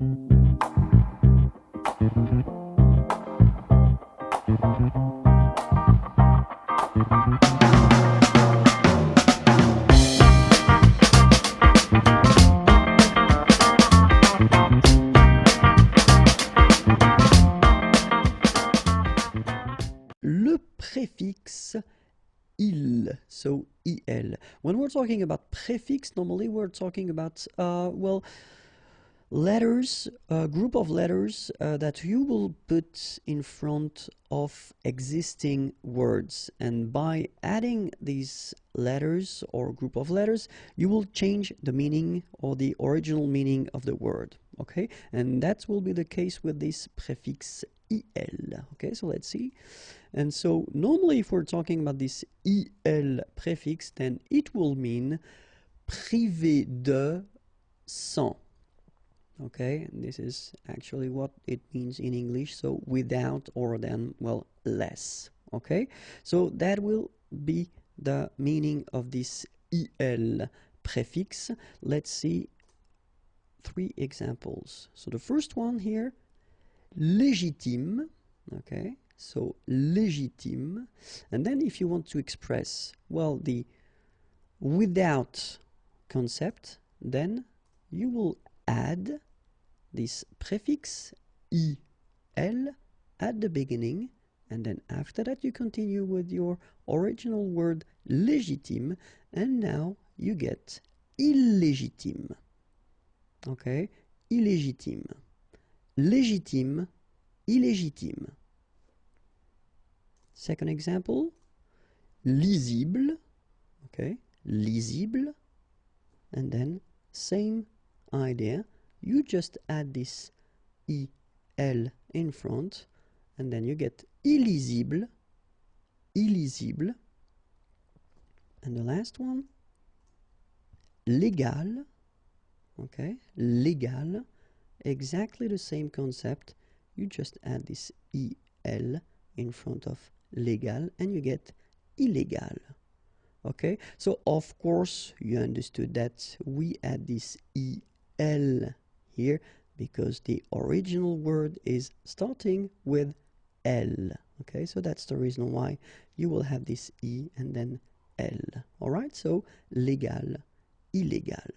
Le préfixe il, so il. When we're talking about prefix, normally we're talking about, well, letters, a group of letters that you will put in front of existing words. And by adding these letters or group of letters, you will change the meaning or the original meaning of the word. Okay, and that will be the case with this prefix il. Okay, so let's see. And so normally if we're talking about this il prefix, then it will mean privé de sans. Okay, and this is actually what it means in English, so without or then, well, less. Okay, so that will be the meaning of this il prefix. Let's see 3 examples. So the first one here, légitime. Okay, so légitime. And then if you want to express, well, the without concept, then you will add this prefix il at the beginning, and then after that you continue with your original word légitime, and now you get illégitime. Okay, illégitime, légitime, illégitime. Second example, lisible. Okay, lisible, and then same idea, you just add this il in front, and then you get illisible, illisible. And the last one, légal. Okay, légal, exactly the same concept, you just add this il in front of légal and you get illégal. Okay, so of course you understood that we add this il here because the original word is starting with L. Okay, so that's the reason why you will have this I and then L. Alright, so légal, illégal.